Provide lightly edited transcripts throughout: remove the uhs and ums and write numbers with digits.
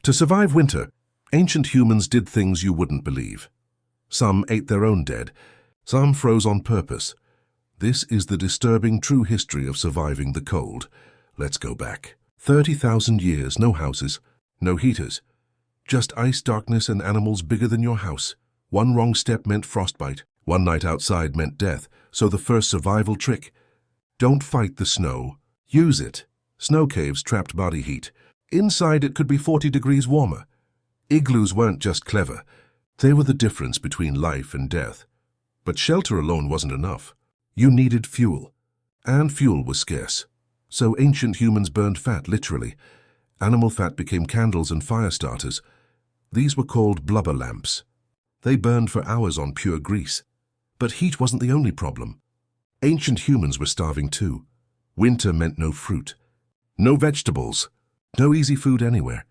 To survive winter, ancient humans did things you wouldn't believe. Some ate their own dead, some froze on purpose. This is the disturbing true history of surviving the cold. Let's go back. 30,000 years, no houses, no heaters. Just ice, darkness, and animals bigger than your house. One wrong step meant frostbite. One night outside meant death. So the first survival trick: don't fight the snow, use it. Snow caves trapped body heat. Inside it could be 40 degrees warmer. Igloos weren't just clever. They were the difference between life and death. But shelter alone wasn't enough. You needed fuel. And fuel was scarce. So ancient humans burned fat, literally. Animal fat became candles and fire starters. These were called blubber lamps. They burned for hours on pure grease. But heat wasn't the only problem. Ancient humans were starving too. Winter meant no fruit, no vegetables, no easy food anywhere.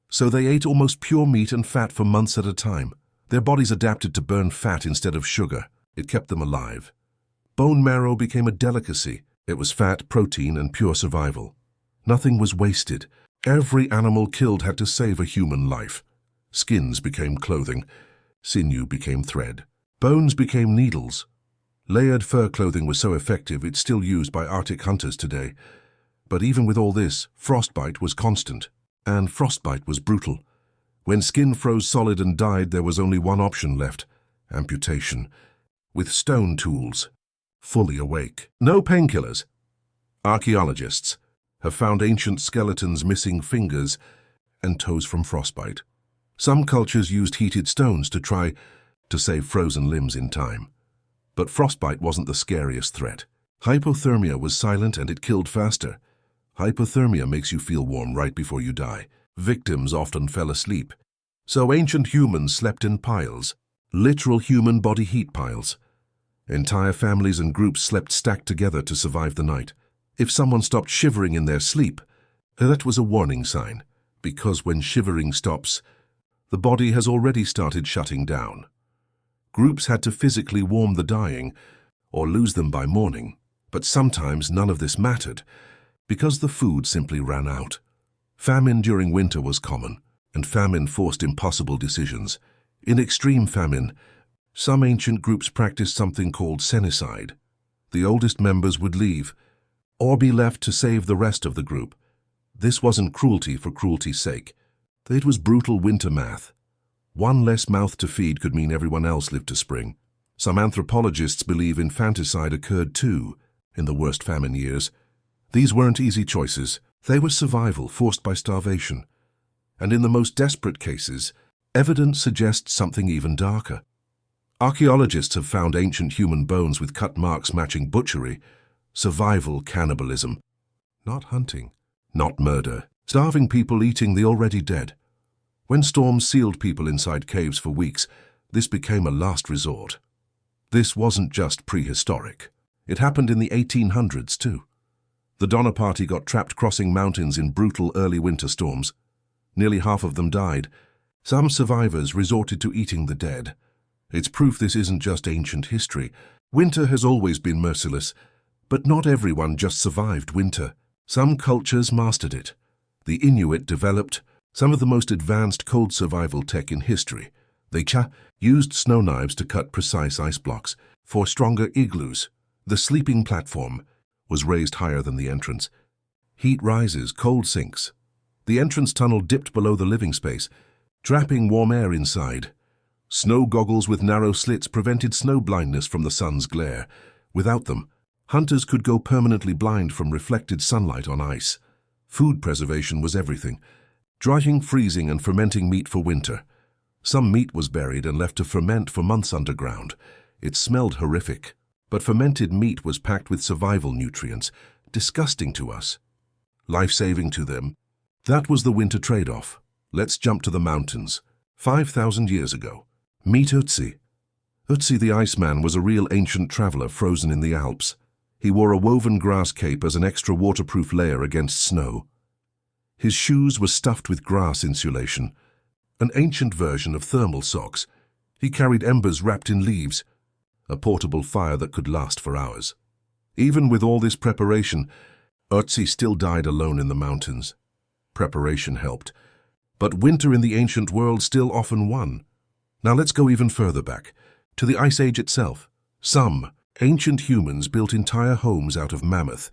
So they ate almost pure meat and fat for months at a time. Their bodies adapted to burn fat instead of sugar. It kept them alive. Bone marrow became a delicacy. It was fat, protein, and pure survival. Nothing was wasted. Every animal killed had to save a human life. Skins became clothing. Sinew became thread. Bones became needles. Layered fur clothing was so effective it's still used by Arctic hunters today. But even with all this, frostbite was constant. And frostbite was brutal. When skin froze solid and died, there was only one option left: amputation. With stone tools. Fully awake. No painkillers. Archaeologists have found ancient skeletons missing fingers and toes from frostbite. Some cultures used heated stones to try to save frozen limbs in time. But frostbite wasn't the scariest threat. Hypothermia was silent and it killed faster. Hypothermia makes you feel warm right before you die. Victims often fell asleep. So ancient humans slept in piles. Literal human body heat piles. Entire families and groups slept stacked together to survive the night. If someone stopped shivering in their sleep, that was a warning sign, because when shivering stops, the body has already started shutting down. Groups had to physically warm the dying, or lose them by morning, but sometimes none of this mattered, because the food simply ran out. Famine during winter was common, and famine forced impossible decisions. In extreme famine, some ancient groups practiced something called Senicide. The oldest members would leave, or be left to save the rest of the group. This wasn't cruelty for cruelty's sake. It was brutal winter math. One less mouth to feed could mean everyone else lived to spring. Some anthropologists believe infanticide occurred too, in the worst famine years. These weren't easy choices. They were survival forced by starvation. And in the most desperate cases, evidence suggests something even darker. Archaeologists have found ancient human bones with cut marks matching butchery. Survival cannibalism. Not hunting, not murder. Starving people eating the already dead. When storms sealed people inside caves for weeks, this became a last resort. This wasn't just prehistoric. It happened in the 1800s too. The Donner Party got trapped crossing mountains in brutal early winter storms. Nearly half of them died. Some survivors resorted to eating the dead. It's proof this isn't just ancient history. Winter has always been merciless, but not everyone just survived winter. Some cultures mastered it. The Inuit developed some of the most advanced cold survival tech in history. They used snow knives to cut precise ice blocks for stronger igloos. The sleeping platform was raised higher than the entrance. Heat rises, cold sinks. The entrance tunnel dipped below the living space, trapping warm air inside. Snow goggles with narrow slits prevented snow blindness from the sun's glare. Without them, hunters could go permanently blind from reflected sunlight on ice. Food preservation was everything. Drying, freezing, and fermenting meat for winter. Some meat was buried and left to ferment for months underground. It smelled horrific, but fermented meat was packed with survival nutrients, disgusting to us, life-saving to them. That was the winter trade-off. Let's jump to the mountains. 5,000 years ago. Meet Ötzi. Ötzi the Iceman was a real ancient traveler frozen in the Alps. He wore a woven grass cape as an extra waterproof layer against snow. His shoes were stuffed with grass insulation, an ancient version of thermal socks. He carried embers wrapped in leaves, a portable fire that could last for hours. Even with all this preparation, Ötzi still died alone in the mountains. Preparation helped, But winter in the ancient world still often won. Now let's go even further back, to the Ice Age itself. Some ancient humans built entire homes out of mammoth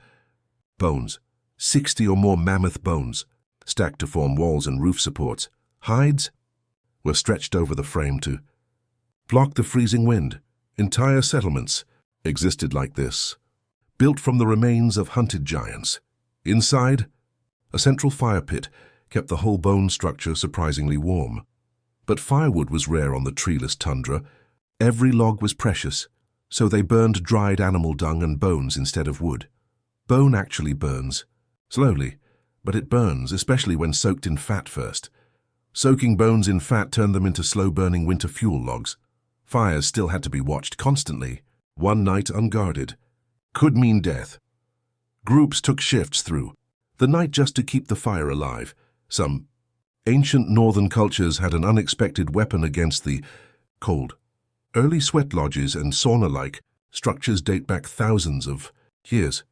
bones, 60 or more mammoth bones, stacked to form walls and roof supports. Hides were stretched over the frame to block the freezing wind. Entire settlements existed like this, built from the remains of hunted giants. Inside, a central fire pit kept the whole bone structure surprisingly warm. But firewood was rare on the treeless tundra. Every log was precious, so they burned dried animal dung and bones instead of wood. Bone actually burns, slowly, but it burns, especially when soaked in fat first. Soaking bones in fat turned them into slow-burning winter fuel logs. Fires still had to be watched constantly. One night unguarded could mean death. Groups took shifts through the night just to keep the fire alive. Some ancient northern cultures had an unexpected weapon against the cold. Early sweat lodges and sauna-like structures date back thousands of years.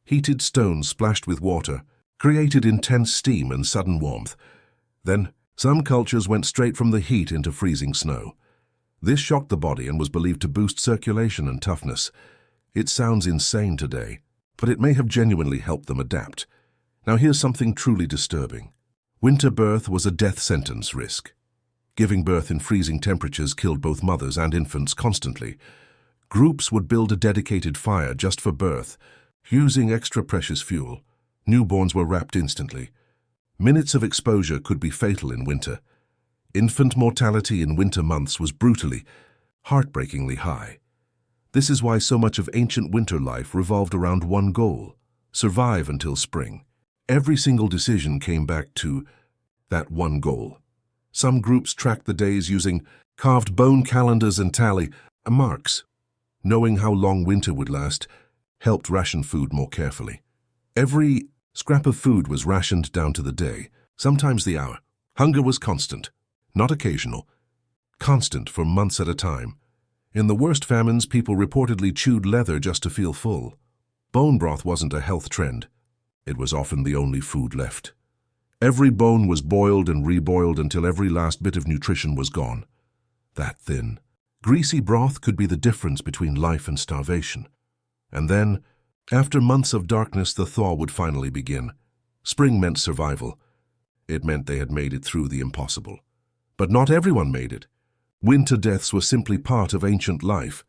Heated stones splashed with water created intense steam and sudden warmth. Then, some cultures went straight from the heat into freezing snow. This shocked the body and was believed to boost circulation and toughness. It sounds insane today, but it may have genuinely helped them adapt. Now here's something truly disturbing. Winter birth was a death sentence risk. Giving birth in freezing temperatures killed both mothers and infants constantly. Groups would build a dedicated fire just for birth, using extra precious fuel. Newborns were wrapped instantly. Minutes of exposure could be fatal in winter. Infant mortality in winter months was brutally, heartbreakingly high. This is why so much of ancient winter life revolved around one goal: survive until spring. Every single decision came back to that one goal. Some groups tracked the days using carved bone calendars and tally marks. Knowing how long winter would last helped ration food more carefully. Every scrap of food was rationed down to the day, sometimes the hour. Hunger was constant, not occasional, constant for months at a time. In the worst famines, people reportedly chewed leather just to feel full. Bone broth wasn't a health trend. It was often the only food left. Every bone was boiled and reboiled until every last bit of nutrition was gone. That thin, greasy broth could be the difference between life and starvation. And then, after months of darkness, the thaw would finally begin. Spring meant survival. It meant they had made it through the impossible. But not everyone made it. Winter deaths were simply part of ancient life.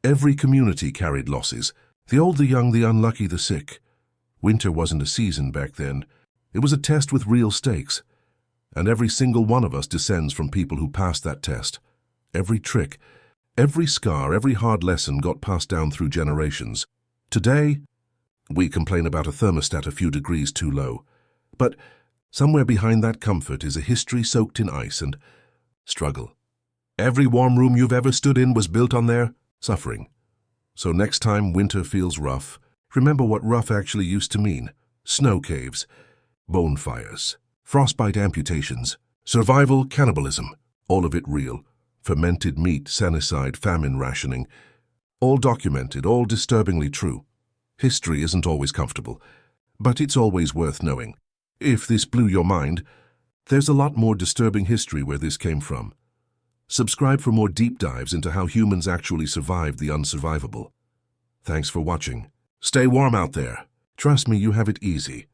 Every community carried losses. The old, the young, the unlucky, the sick. Winter wasn't a season back then. It was a test with real stakes. And every single one of us descends from people who passed that test. Every trick, every scar, every hard lesson got passed down through generations. Today, we complain about a thermostat a few degrees too low. But somewhere behind that comfort is a history soaked in ice and struggle. Every warm room you've ever stood in was built on their suffering. So next time winter feels rough, remember what rough actually used to mean. Snow caves, bonfires, frostbite amputations, survival, cannibalism, all of it real. Fermented meat, Senicide, famine rationing, all documented, all disturbingly true. History isn't always comfortable, but it's always worth knowing. If this blew your mind, there's a lot more disturbing history where this came from. Subscribe for more deep dives into how humans actually survived the unsurvivable. Thanks for watching. Stay warm out there. Trust me, you have it easy.